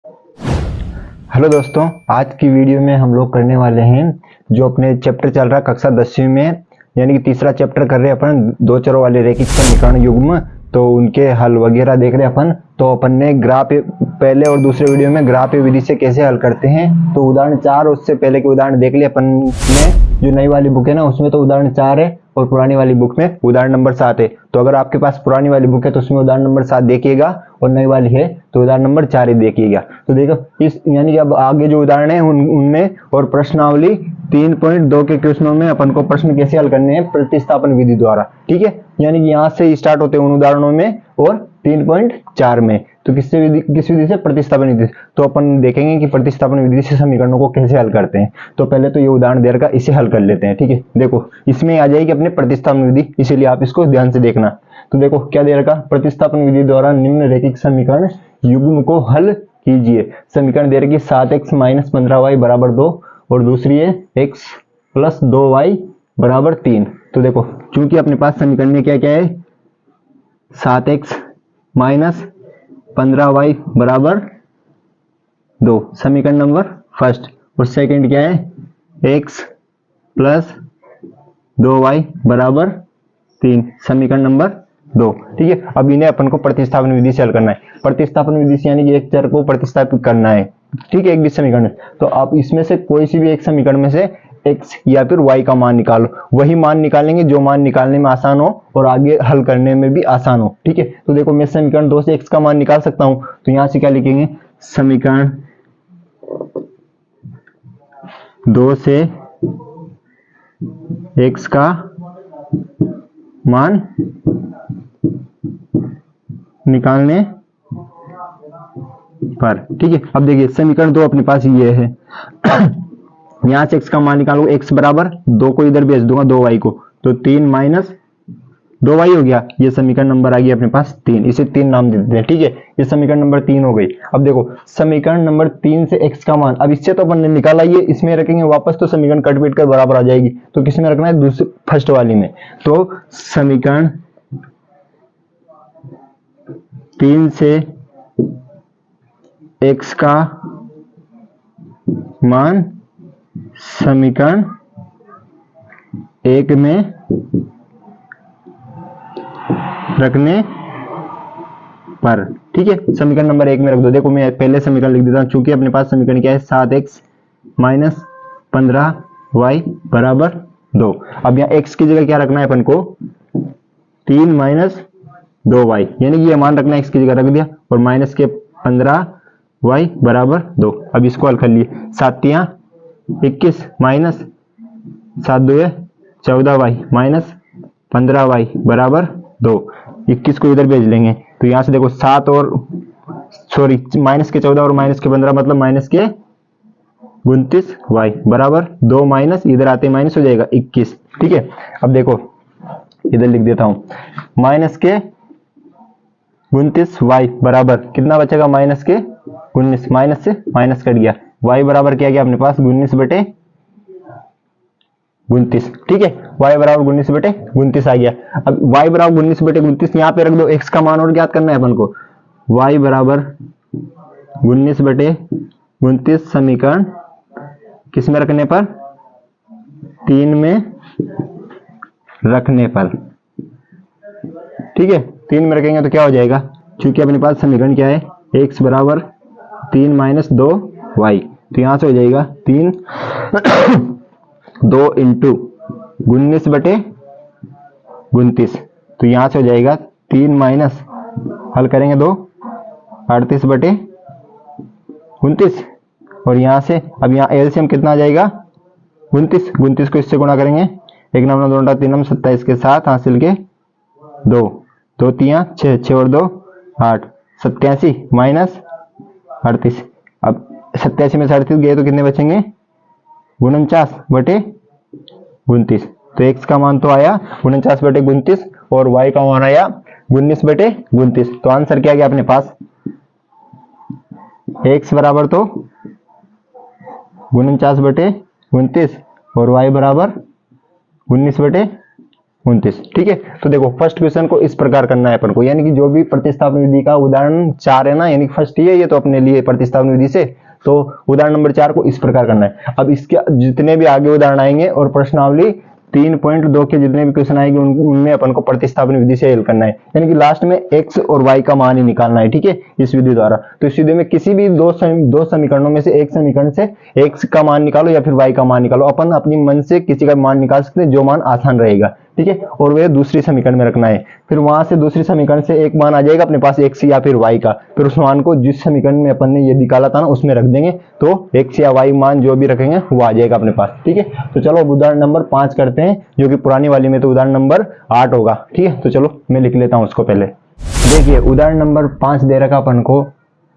Hello दोस्तों, आज की वीडियो में हम लोग करने वाले हैं जो अपने चैप्टर चल रहा कक्षा 10वीं में, यानी कि तीसरा चैप्टर कर रहे हैं अपन दो चरों वाले रैखिक समीकरण युग्म। तो उनके हल वगैरह देख रहे हैं अपन। तो अपन ने ग्राफ पहले और दूसरे वीडियो में ग्राफ विधि से कैसे हल करते हैं तो उदाहरण 4 और उससे पहले के उदाहरण देख लिए अपन ने। जो नई वाली बुक है ना उसमें तो उदाहरण 4 है और पुरानी वाली बुक में उदाहरण नंबर 7 है। तो अगर आपके पास पुरानी वाली बुक है तो उसमें उदाहरण नंबर 7 देखिएगा और नई वाली है तो उदाहरण नंबर 4 ही देखिएगा। तो देखो इस यानी कि अब आगे जो उदाहरण है उनमें और प्रश्नावली 3.2 के क्वेश्चनों में अपन को प्रश्न कैसे हल करने हैं प्रतिस्थापन विधि द्वारा। ठीक है, यानी कि यहाँ से स्टार्ट होते हैं उन उदाहरणों में और 3.4 में। तो किस विधि से? प्रतिस्थापन विधि से। तो अपन देखेंगे कि प्रतिस्थापन विधि से समीकरणों को कैसे हल करते हैं। तो पहले तो ये उदाहरण दे रखा, इसे हल कर लेते हैं। ठीक है, देखो इसमें आ जाएगी अपने प्रतिस्थापन विधि, इसीलिए आप इसको ध्यान से देखना। तो देखो क्या दे रखा, प्रतिस्थापन विधि द्वारा निम्न रैखिक समीकरण युग्म को हल कीजिए। समीकरण दे रखी 7x - 15y = 2 और दूसरी है x + 2y = 3। तो देखो चूंकि अपने पास समीकरण में क्या क्या है, 7x - 15y = 2 समीकरण नंबर फर्स्ट, और सेकंड क्या है, x + 2y = 3 समीकरण नंबर 2। ठीक है, अब इन्हें अपन को प्रतिस्थापन विधि से हल करना है। प्रतिस्थापन विधि से यानी कि एक चर को प्रतिस्थापित करना है। ठीक है, एक भी समीकरण में। तो आप इसमें से कोई सी भी एक समीकरण में से x या फिर y का मान निकालो, वही मान निकालेंगे जो मान निकालने में आसान हो और आगे हल करने में भी आसान हो। ठीक है, तो देखो मैं समीकरण 2 से x का मान निकाल सकता हूं। तो यहां से क्या लिखेंगे, समीकरण 2 से x का मान निकालने पर। ठीक है, अब देखिए समीकरण 2 अपने पास ये है यहां से x का मान निकालो, x बराबर 2 को इधर भेज दूंगा 2y को, तो 3 - 2y हो गया। ये समीकरण नंबर आ गया अपने पास 3, इसे 3 नाम दे देते हैं। ठीक है, ये समीकरण नंबर 3 हो गई। अब देखो समीकरण नंबर 3 से x का मान, अब इससे तो अपन ने निकाला, ये इसमें रखेंगे वापस तो समीकरण कट पीट कर बराबर आ जाएगी। तो किसमें रखना है, दूसरे फर्स्ट वाली में। तो समीकरण 3 से x का मान समीकरण 1 में रखने पर। ठीक है, समीकरण नंबर 1 में रख दो। देखो मैं पहले समीकरण लिख देता हूं, चूंकि अपने पास समीकरण क्या है, 7x - 15y = 2। अब यहाँ x की जगह क्या रखना है अपन को, 3 - 2y, यानी कि ये मान रखना है, x की जगह रख दिया, और माइनस के 15y = 2। अब इसको हल कर लिए, 7 × 21 माइनस 7 × 2 = 14y माइनस 15y = 2। 21 को इधर भेज लेंगे, तो यहां से देखो 7 और माइनस के 14 और माइनस के 15 मतलब माइनस के 29y = 2 माइनस इधर आते माइनस हो जाएगा 21। ठीक है, अब देखो इधर लिख देता हूं, माइनस के 29y बराबर कितना बचेगा, माइनस के 19, माइनस से माइनस कट गया, y बराबर क्या गया अपने पास 19/29। ठीक है, y बराबर 19/29 आ गया। अब y बराबर 19/29 यहाँ पे रख दो, x का मान और ज्ञात करना है अपन को। y बराबर 19/29 समीकरण किस में रखने पर, 3 में रखने पर। ठीक है, 3 में रखेंगे तो क्या हो जाएगा, क्योंकि अपने पास समीकरण क्या है, x बराबर 3 - 2y, तो यहां से हो जाएगा 3 2 × 19/29, तो यहां से हो जाएगा 3 माइनस हल करेंगे 2 38/29, और यहां से अब यहाँ एलसीएम कितना आ जाएगा, 29 को इससे गुणा करेंगे, 1 9 9 2 3 27 के साथ हासिल के 2 2 3 6 6 और 2 8 87 माइनस 38। अब 87 में से 38 गए तो कितने बचेंगे, 49/29। तो x का मान तो आया 49/29 और y का मान आया 19/29। तो आंसर क्या गया अपने पास, x बराबर तो 49/29 और y बराबर 19/29। 29। ठीक है, तो देखो फर्स्ट क्वेश्चन को इस प्रकार करना है अपन को, यानी कि जो भी प्रतिस्थापन विधि का उदाहरण 4 है ना, यानी कि फर्स्ट ये तो अपने लिए प्रतिस्थापन विधि से, तो उदाहरण नंबर 4 को इस प्रकार करना है। अब इसके जितने भी आगे उदाहरण आएंगे और प्रश्नावली 3.2 के जितने भी क्वेश्चन आएंगे उनमें अपन को प्रतिस्थापन विधि से हल करना है, यानी कि लास्ट में x और y का मान ही निकालना है। ठीक है, इस विधि द्वारा। तो इस विधि में किसी भी दो समीकरणों में से एक समीकरण से x का मान निकालो या फिर y का मान निकालो, अपन अपनी मन से किसी का मान निकाल सकते हैं जो मान आसान रहेगा। ठीक है, और वह दूसरी समीकरण में रखना है, फिर वहां से दूसरी समीकरण से एक मान आ जाएगा अपने पास x या फिर y का, फिर उस मान को जिस समीकरण में अपन ने ये निकाला था ना उसमें रख देंगे, तो x या y मान जो भी रखेंगे वो आ जाएगा अपने पास। ठीक है, तो चलो अब उदाहरण नंबर 5 करते हैं, जो कि पुरानी वाली में तो उदाहरण नंबर 8 होगा। ठीक है, तो चलो मैं लिख लेता हूं उसको पहले। देखिए उदाहरण नंबर 5 दे रखा अपन को,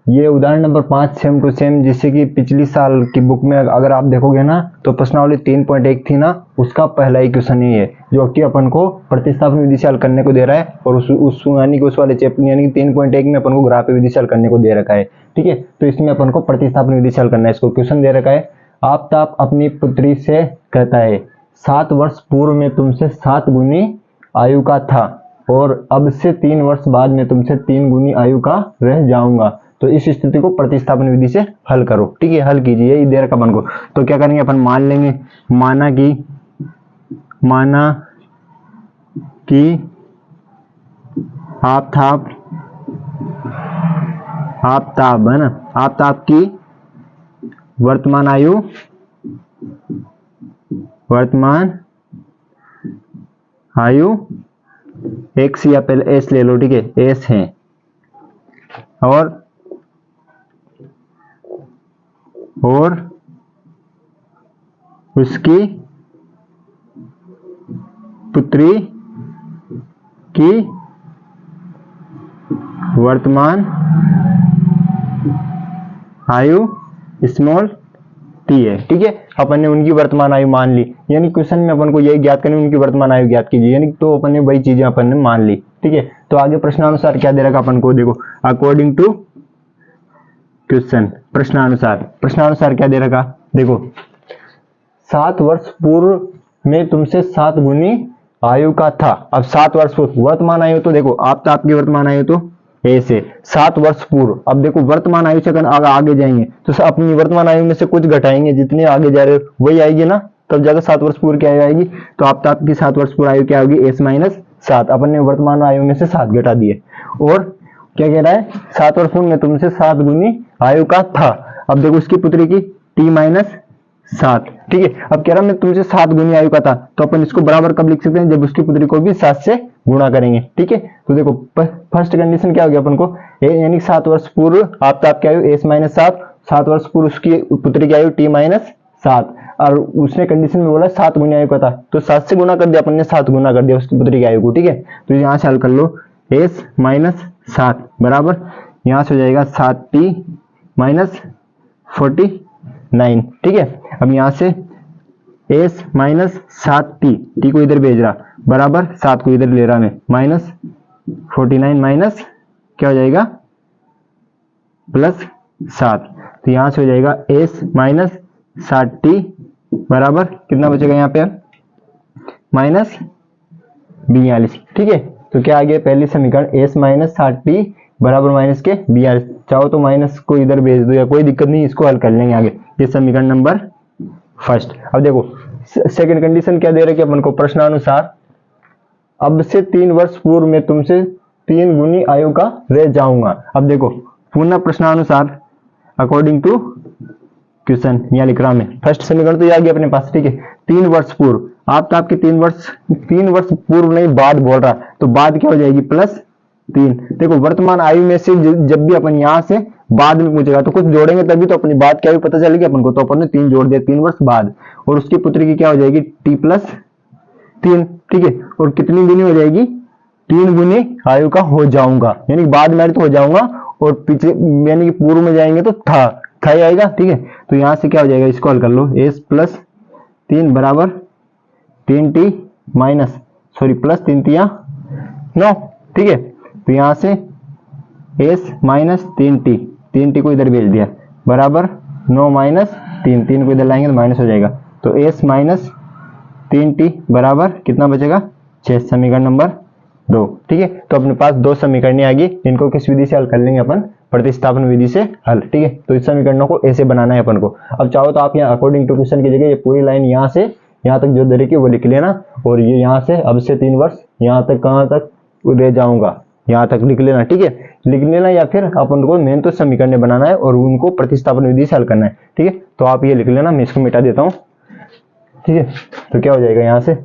ये उदाहरण नंबर 5 सेम टू सेम जिससे कि पिछली साल की बुक में अगर आप देखोगे ना तो प्रश्नावली 3.1 थी ना, उसका पहला ही क्वेश्चन ही है जो कि अपन को प्रतिस्थापन विधि से हल करने को दे रहा है, और उस यानी कि उस वाले चैप्टर यानी कि 3.1 में अपन को ग्राफी विधि से हल करने को दे रखा है। ठीक है, तो इसमें अपन को प्रतिस्थापन विधि से हल करना है। इसको क्वेश्चन दे रखा है, आफताब अपनी पुत्री से कहता है 7 वर्ष पूर्व में तुमसे 7 गुनी आयु का था और अब से 3 वर्ष बाद में तुमसे 3 गुनी आयु का रह जाऊंगा, तो इस स्थिति को प्रतिस्थापन विधि से हल करो। ठीक है, हल कीजिए, ये दे रखा अपन को। तो क्या करेंगे अपन, मान लेंगे, माना कि आफताब है ना, आफताब की वर्तमान आयु x या पहले s ले लो। ठीक है, s है, और उसकी पुत्री की वर्तमान आयु स्मॉल t है। ठीक है, अपन ने उनकी वर्तमान आयु मान ली, यानी क्वेश्चन में अपन को यही ज्ञात करनी, उनकी वर्तमान आयु ज्ञात कीजिए, यानी तो अपन ने वही चीजें अपन ने मान ली। ठीक है, तो आगे प्रश्नानुसार क्या दे रखा अपन को, देखो अकॉर्डिंग टू क्वेश्चन, प्रश्नानुसार क्या दे रखा, देखो 7 वर्ष पूर्व में तुमसे 7 गुनी आयु का था। अब 7 वर्ष पूर्व वर्तमान आयु, तो देखो आपकी वर्तमान आयु तो ऐसे 7 वर्ष पूर्व। अब देखो वर्तमान आयु से अगर आगे जाएंगे तो अपनी वर्तमान आयु में से कुछ घटाएंगे, जितने आगे जा रहे हो वही आएगी ना, तब जाकर 7 वर्ष पूर्व क्या आएगी, तो आपकी 7 वर्ष पूर्व आयु क्या होगी, s-7। अपन ने वर्तमान आयु में से 7 घटा दिए, और क्या कह रहा है, 7 वर्ष पूर्व में तुमसे 7 गुनी आयु का था। अब देखो उसकी पुत्री की t-7। ठीक है, अब कह रहा मैं तुमसे 7 गुनी आयु का था, तो अपन इसको बराबर कब लिख सकते हैं, जब उसकी पुत्री को भी 7 से गुणा करेंगे। ठीक है, तो देखो फर्स्ट कंडीशन क्या हो गया अपन को, यानी 7 वर्ष पूर्व आपकी आयु s-7, 7 वर्ष पूर्व उसकी पुत्री की आयु t-7, और उसने कंडीशन में बोला 7 गुनी आयु का था, तो 7 से गुणा कर दिया अपन ने, 7 गुणा कर दिया उसकी पुत्री की आयु को। ठीक है, तो यहाँ से हल कर लो, s-7 बराबर यहाँ से हो जाएगा 7t-49। ठीक है, अब यहाँ से s-7t को इधर भेज रहा बराबर 7 को इधर ले रहा मैं, -49 माइनस क्या हो जाएगा +7, तो यहाँ से हो जाएगा s-7t बराबर कितना बचेगा यहाँ पे, -42। ठीक है, तो क्या आ गया पहली समीकरण, s-7t बराबर -42। चाहो तो माइनस को इधर भेज दो या कोई दिक्कत नहीं, इसको हल कर लेंगे आगे। ये समीकरण नंबर फर्स्ट। अब देखो सेकंड कंडीशन क्या दे रहे कि अपन को, प्रश्नानुसार अब से 3 वर्ष पूर्व में तुमसे 3 गुनी आयु का रह जाऊंगा। अब देखो पुनः प्रश्नानुसार अकॉर्डिंग टू क्वेश्चन यहाँ लिख रहा मैं, फर्स्ट समीकरण तो ये आ गया अपने पास। ठीक है, 3 वर्ष पूर्व, आपकी 3 वर्ष पूर्व नहीं बाद बोल रहा, तो बाद क्या हो जाएगी +3। देखो वर्तमान आयु में से जब भी अपन यहाँ से बाद में पूछेगा तो कुछ जोड़ेंगे तभी तो अपनी बात क्या आयु पता चलेगी अपन को, तो अपन ने 3 जोड़ दिया, 3 वर्ष बाद, और उसकी पुत्री की क्या हो जाएगी t+3। ठीक है, और कितनी गुनी हो जाएगी, 3 गुनी आयु का हो जाऊंगा, यानी बाद में तो हो जाऊंगा, और पीछे यानी कि पूर्व में जाएंगे तो था ही आएगा। ठीक है, तो यहाँ से क्या हो जाएगा, इसको हल कर लो, s+3 बराबर 3t +3 ठीक है, तो यहाँ से s-3t को इधर भेज दिया बराबर 9 - 3 को इधर लाएंगे तो माइनस हो जाएगा, तो s-3t बराबर कितना बचेगा 6 समीकरण नंबर 2। ठीक है, तो अपने पास 2 समीकरण आ गई, इनको किस विधि से हल कर लेंगे अपन, प्रतिस्थापन विधि से हल। ठीक है, तो इस समीकरणों को ऐसे बनाना है अपन को। अब चाहो तो आप यहाँ अकॉर्डिंग टू क्वेश्चन की जगह ये पूरी लाइन यहाँ से यहाँ तक जो दे रखी है वो लिख लेना, और ये यहाँ से अब से 3 वर्ष यहाँ तक कहाँ तक ले जाऊंगा यहाँ तक लिख लेना। ठीक है, लिख लेना, या फिर अपन को मेन तो समीकरण बनाना है और उनको प्रतिस्थापन विधि से हल करना है। ठीक है, तो आप ये लिख लेना, मैं इसको मिटा देता हूँ। ठीक है, तो क्या हो जाएगा यहाँ से,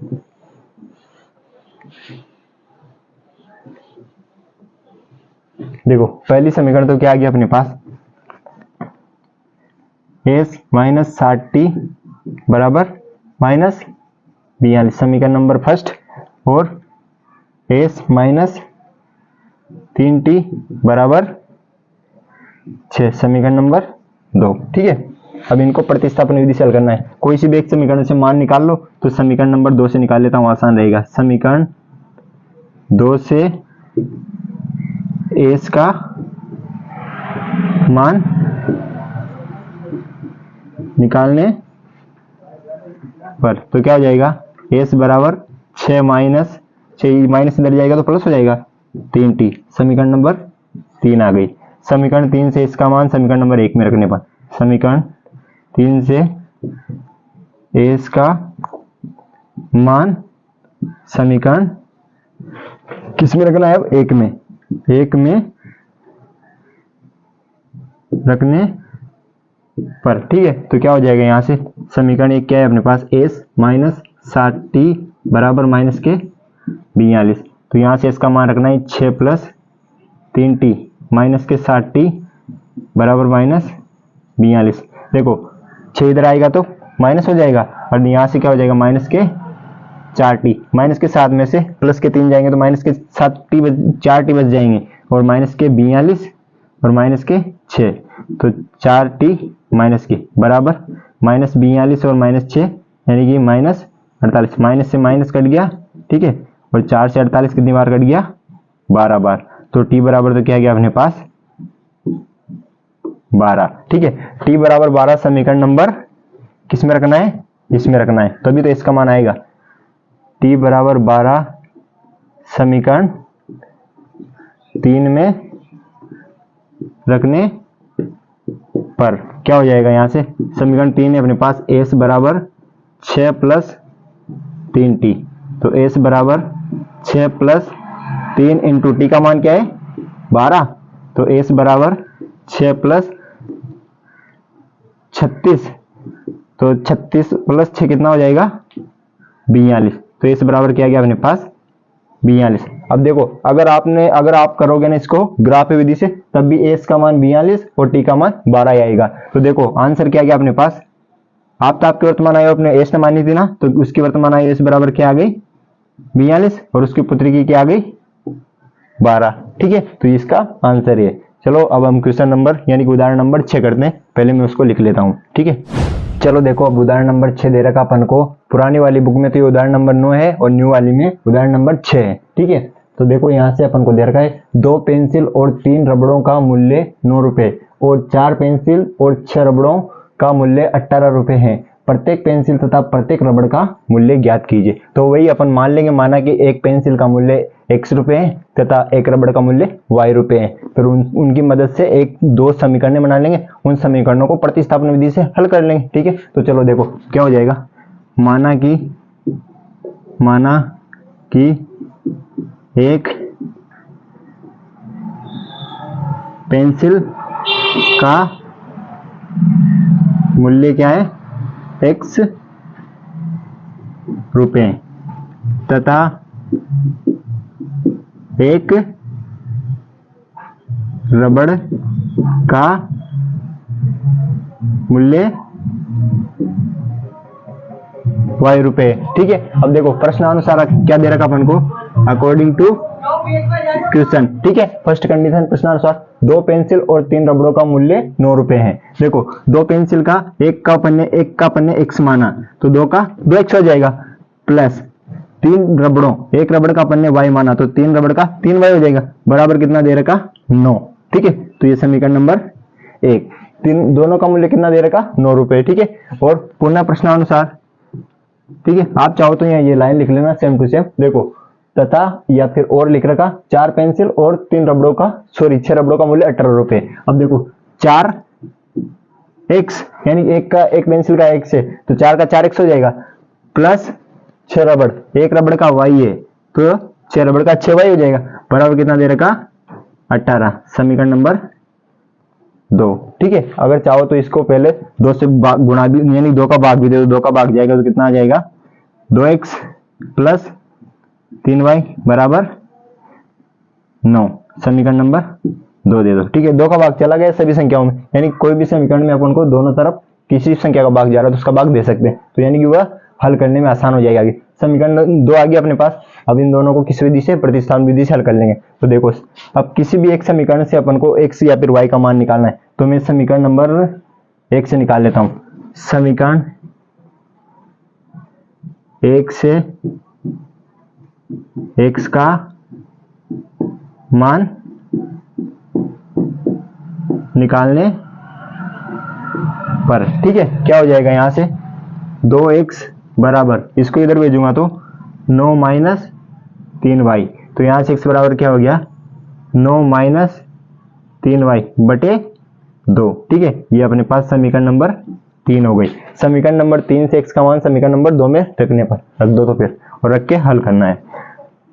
देखो पहली समीकरण तो क्या आ गया अपने पास, s माइनस 60t बराबर माइनस 42, समीकरण नंबर फर्स्ट, और s माइनस 3t बराबर 6, समीकरण नंबर 2। ठीक है, अब इनको प्रतिस्थापन विधि से हल करना है। कोई सी भी एक समीकरण से मान निकाल लो, तो समीकरण नंबर 2 से निकाल लेता हूं, आसान रहेगा। समीकरण 2 से s का मान निकालने पर तो क्या हो जाएगा, s बराबर 6 माइनस 6 माइनस इधर जाएगा तो प्लस हो जाएगा 3t, समीकरण नंबर 3 आ गई। समीकरण 3 से इसका मान समीकरण नंबर 1 में रखने पर, समीकरण 3 से s का मान समीकरण किस में रखना है, अब 1 में, 1 में रखने पर। ठीक है, तो क्या हो जाएगा यहाँ से, समीकरण 1 क्या है अपने पास, s माइनस 60t बराबर माइनस के 42, तो यहाँ से इसका मान रखना है 6 प्लस 3t माइनस के 60t बराबर माइनस 42। देखो 6 इधर आएगा तो माइनस हो जाएगा, और यहाँ से क्या हो जाएगा, माइनस के 4t, माइनस के 7 में से प्लस के 3 जाएंगे तो माइनस के 4t बच जाएंगे, और माइनस के 42 और माइनस के 6, तो 4t माइनस के बराबर माइनस 42 और माइनस 6 यानी कि माइनस 48, माइनस से माइनस कट गया। ठीक है, और 4 से 48 कितनी बार कट गया, 12 बार, तो t बराबर तो क्या गया अपने पास 12। ठीक है, t बराबर 12 समीकरण नंबर किस में रखना है, इसमें रखना है, तभी तो इसका मान आएगा। t बराबर 12 समीकरण 3 में रखने पर क्या हो जाएगा, यहाँ से समीकरण 3 है अपने पास, s बराबर 6 प्लस 3t, तो s बराबर 6 प्लस 3 इंटू टी का मान क्या है 12, तो s बराबर 6 प्लस 36, तो 36 प्लस 6 कितना हो जाएगा 42, तो s बराबर क्या गया अपने पास 42। अब देखो अगर आप करोगे ना इसको ग्राफ विधि से, तब भी s का मान 42 और t का मान 12 ही आएगा। तो देखो आंसर क्या गया अपने पास, आप तो आपके वर्तमान आयु अपने s ने मानी थी ना, तो उसकी वर्तमान आयु s बराबर क्या आ गई 42, और उसकी पुत्री की क्या आ गई 12। ठीक है, तो इसका आंसर है। चलो अब हम क्वेश्चन नंबर यानी कि उदाहरण नंबर 6 करते हैं, पहले मैं उसको लिख लेता हूँ। ठीक है, चलो देखो अब उदाहरण नंबर 6 दे रखा अपन को, पुरानी वाली बुक में तो ये उदाहरण नंबर 9 है और न्यू वाली में उदाहरण नंबर 6 है। ठीक है, तो देखो यहाँ से अपन को दे रखा है 2 पेंसिल और 3 रबड़ों का मूल्य 9 रुपए, और 4 पेंसिल और 6 रबड़ों का मूल्य 18 रुपए है। प्रत्येक पेंसिल तथा प्रत्येक रबड़ का मूल्य ज्ञात कीजिए। तो वही अपन मान लेंगे, माना कि एक पेंसिल का मूल्य x रुपए है तथा एक रबड़ का मूल्य y रुपए है। फिर उनकी मदद से 1-2 समीकरण बना लेंगे, उन समीकरणों को प्रतिस्थापन विधि से हल कर लेंगे। ठीक है, तो चलो देखो क्या हो जाएगा, माना कि एक पेंसिल का मूल्य क्या है x रुपए तथा एक रबड़ का मूल्य y रुपए। ठीक है, अब देखो प्रश्नानुसार क्या दे रखा अपन को, अकॉर्डिंग टू क्वेश्चन। ठीक है, फर्स्ट कंडीशन प्रश्नानुसार 2 पेंसिल और 3 रबड़ों का मूल्य 9 रुपए है। देखो 2 पेंसिल का एक का पन्ने x माना, तो 2 का 2x हो जाएगा, प्लस 3 रबड़ों, एक रबड़ का पन्ने y माना, तो 3 रबड़ का 3y हो जाएगा, बराबर कितना दे रखा 9। ठीक है, तो ये समीकरण नंबर 1, दोनों का मूल्य कितना दे रखा 9 रुपए। ठीक है, और पुनः प्रश्नानुसार, ठीक है, आप चाहो तो यहाँ ये लाइन लिख लेना सेम टू सेम। देखो तथा या फिर और लिख रखा 4 पेंसिल और 6 रबड़ों का मूल्य 18 रुपए। अब देखो 4x यानी एक पेंसिल का x है तो 4 का 4x हो जाएगा, प्लस 6 रबड़, एक रबड़ का y है तो 6 रबड़ का 6y हो जाएगा, बराबर कितना दे रखा 18। समीकरण नंबर 2। ठीक है, अगर चाहो तो इसको पहले 2 से गुणा भी यानी 2 का भाग भी दे दो, 2 का भाग जाएगा तो कितना आ जाएगा 2x प्लस 3y बराबर 9। समीकरण नंबर 2 दे दो। ठीक है, 2 का भाग चला गया सभी संख्याओं में, यानी कोई भी समीकरण में अपन को दोनों तरफ किसी संख्या का भाग जा रहा है तो उसका भाग दे सकते हैं, तो यानी कि वह हल करने में आसान हो जाएगा। आगे समीकरण 2 आ गया अपने पास। अब इन दोनों को किस विधि से, प्रतिस्थापन विधि से हल कर लेंगे। तो देखो अब किसी भी एक समीकरण से अपन को x या फिर y का मान निकालना है, तो मैं समीकरण नंबर 1 से निकाल लेता हूं। समीकरण 1 से x का मान निकालने पर, ठीक है, क्या हो जाएगा यहां से 2x बराबर, इसको इधर भेजूंगा तो 9 माइनस 3y, तो यहां से x बराबर क्या हो गया 9 माइनस 3y बटे 2। ठीक है, ये अपने पास समीकरण नंबर 3 हो गई। समीकरण नंबर 3 से x का मान समीकरण नंबर 2 में रखने पर रख दो, तो फिर और रख के हल करना है।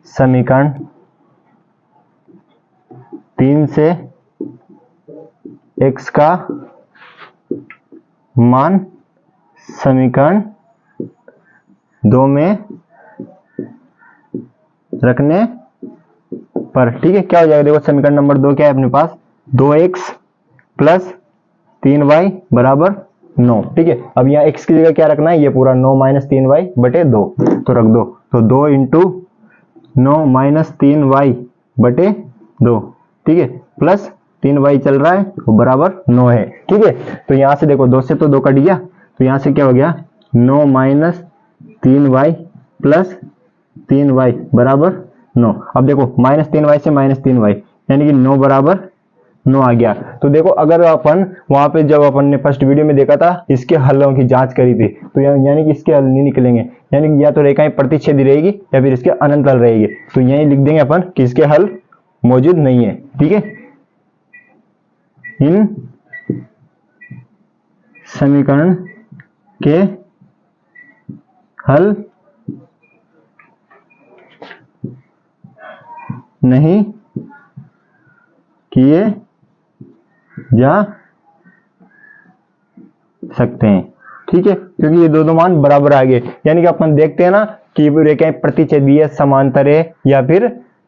समीकरण 3 से x का मान समीकरण 2 में रखने पर, ठीक है, क्या हो जाएगा देखो समीकरण नंबर 2 क्या है अपने पास 2x प्लस 3y बराबर 9। ठीक है, अब यहाँ x की जगह क्या रखना है, ये पूरा 9 माइनस 3y बटे 2 तो रख दो, तो 2 इंटू 9 माइनस 3y बटे 2, ठीक है, प्लस 3y चल रहा है तो बराबर 9 है। ठीक है, तो यहां से देखो 2 से तो 2 कट गया, तो यहां से क्या हो गया 9 माइनस 3y प्लस 3y बराबर 9। अब देखो माइनस 3y से माइनस 3y यानी कि 9 बराबर 9 आ गया। तो देखो अगर अपन वहां पे जब अपन ने फर्स्ट वीडियो में देखा था इसके हलों की जांच करी थी, तो यानी कि इसके हल नहीं निकलेंगे, यानी कि या तो रेखाएं प्रतिच्छेदी रहेगी या फिर इसके अनंत हल रहेगी, तो यही लिख देंगे अपन कि इसके हल मौजूद नहीं है। ठीक है, इन समीकरण के हल नहीं किए जा सकते हैं। ठीक है, क्योंकि ये दो मान बराबर आ गए, यानी कि अपन देखते हैं ना कि रेखाएं प्रतिच्छेदी है, समांतर है या फिर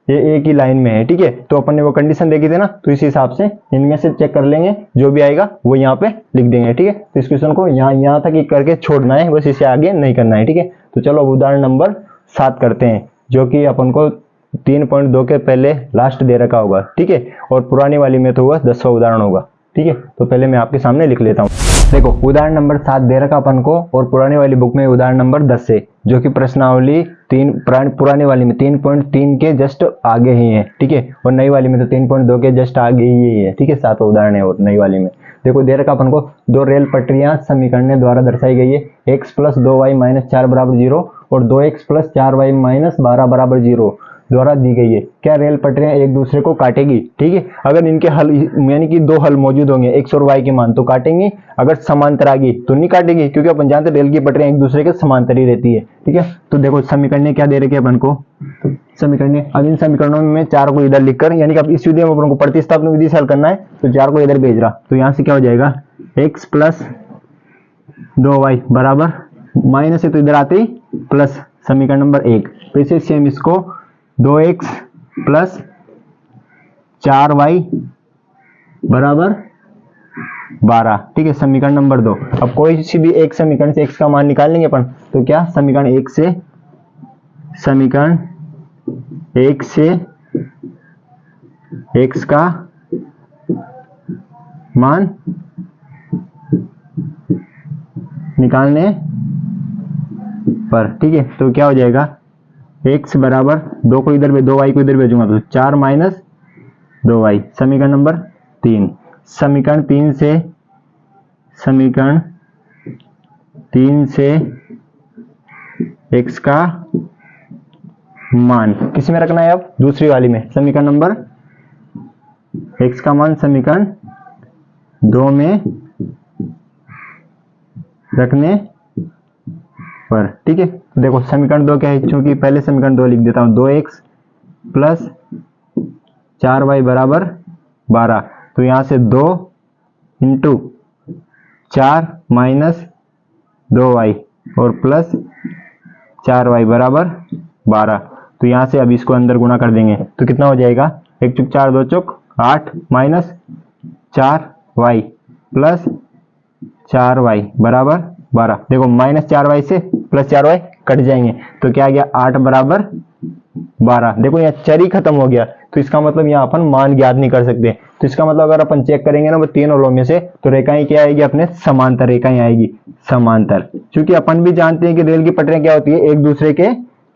ये एक ही लाइन में है। ठीक है, तो अपन ने वो कंडीशन देखी थी ना, तो इस हिसाब से इनमें से चेक कर लेंगे, जो भी आएगा वो यहाँ पे लिख देंगे। ठीक है, तो इस क्वेश्चन को यहाँ तक ही करके छोड़ना है, बस इसे आगे नहीं करना है। ठीक है, तो चलो उदाहरण नंबर 7 करते हैं, जो कि अपन को 3.2 के पहले लास्ट दे रखा होगा। ठीक है, और पुरानी वाली में तो वह 10वां उदाहरण होगा। ठीक है, तो पहले मैं आपके सामने लिख लेता हूँ। देखो उदाहरण नंबर 7 दे रखा अपन को, और पुरानी वाली बुक में उदाहरण नंबर 10 है, जो कि प्रश्नावली पुरानी वाली में 3.3 के जस्ट आगे ही है। ठीक है, और नई वाली में तो 3.2 के जस्ट आगे ही है। ठीक है, 7वां उदाहरण है और नई वाली में देखो दे रखा अपन को 2 रेल पटरियां समीकरण द्वारा दर्शाई गई है, x प्लस 2y माइनस 4 बराबर 0 और 2x प्लस 4y माइनस 12 बराबर 0 द्वारा दी गई है। क्या रेल पटरियां एक दूसरे को काटेगी? ठीक है, अगर इनके हल यानी कि 2 हल मौजूद होंगे x और y के मान तो काटेंगे, अगर समांतर आ गई तो नहीं काटेगी, क्योंकि अपन जानते रेल की पटरियां एक दूसरे के समांतर ही रहती है। ठीक है, तो देखो समीकरण क्या दे रखे अपन को, समीकरण अब इन समीकरणों में 4 को इधर लिखकर, यानी कि अब इस विधि में अपन को प्रतिस्थापन विधि से हल करना है, तो 4 को इधर भेज रहा, तो यहां से क्या हो जाएगा x प्लस 2y बराबर माइनस है तो इधर आते ही प्लस समीकरण नंबर 1, फिर से सेम इसको 2x प्लस 4y बराबर 12। ठीक है, समीकरण नंबर 2। अब कोई सी भी एक समीकरण से x का मान निकाल लेंगे अपन, तो क्या समीकरण 1 से x का मान निकालने पर, ठीक है, तो क्या हो जाएगा x बराबर 2 को इधर 2y को इधर भेजूंगा तो 4 माइनस 2y, समीकरण नंबर 3। समीकरण 3 से x का मान किस में रखना है, अब दूसरी वाली में, समीकरण नंबर x का मान समीकरण 2 में रखने पर, ठीक है। देखो समीकरण 2 क्या है, चूंकि पहले समीकरण 2 लिख देता हूं, 2x प्लस 4y बराबर 12, तो यहां से 2 इंटू 4 माइनस 2y और प्लस 4y बराबर 12, तो यहां से अब इसको अंदर गुणा कर देंगे तो कितना हो जाएगा, 1 चुक 4 2 चुक 8 माइनस 4y प्लस 4y बराबर 12। देखो माइनस 4y से प्लस 4y कट जाएंगे तो क्या आ गया, 8 बराबर 12। देखो यहाँ चर ही खत्म हो गया, तो इसका मतलब यहाँ अपन मान ज्ञात नहीं कर सकते। तो इसका मतलब अगर अपन चेक करेंगे ना वो तीनों रो में से, तो रेखाएं क्या आएगी, अपने समांतर रेखाएं आएगी, समांतर। क्योंकि अपन भी जानते हैं कि रेल की पटरियां क्या होती है, एक दूसरे के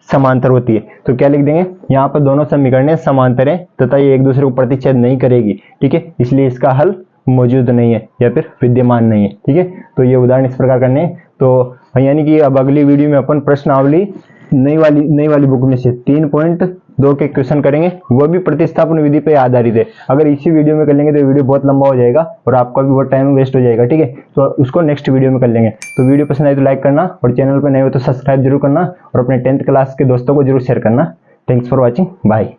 समांतर होती है, तो क्या लिख देंगे, यहाँ पर दोनों समीकरण समांतर है तथा ये एक दूसरे को प्रतिच्छेद नहीं करेगी, ठीक है, इसलिए इसका हल मौजूद नहीं है या फिर विद्यमान नहीं है, ठीक है। तो ये उदाहरण इस प्रकार करने हैं। तो यानी कि अब अगली वीडियो में अपन प्रश्नावली नई वाली बुक में से 3.2 के क्वेश्चन करेंगे, वो भी प्रतिस्थापन विधि पे आधारित है। अगर इसी वीडियो में कर लेंगे तो वीडियो बहुत लंबा हो जाएगा और आपका भी बहुत टाइम वेस्ट हो जाएगा, ठीक है। तो उसको नेक्स्ट वीडियो में कर लेंगे। तो वीडियो पसंद आए तो लाइक करना और चैनल पर नए हो तो सब्सक्राइब जरूर करना और अपने 10th क्लास के दोस्तों को जरूर शेयर करना। Thanks for watching, bye.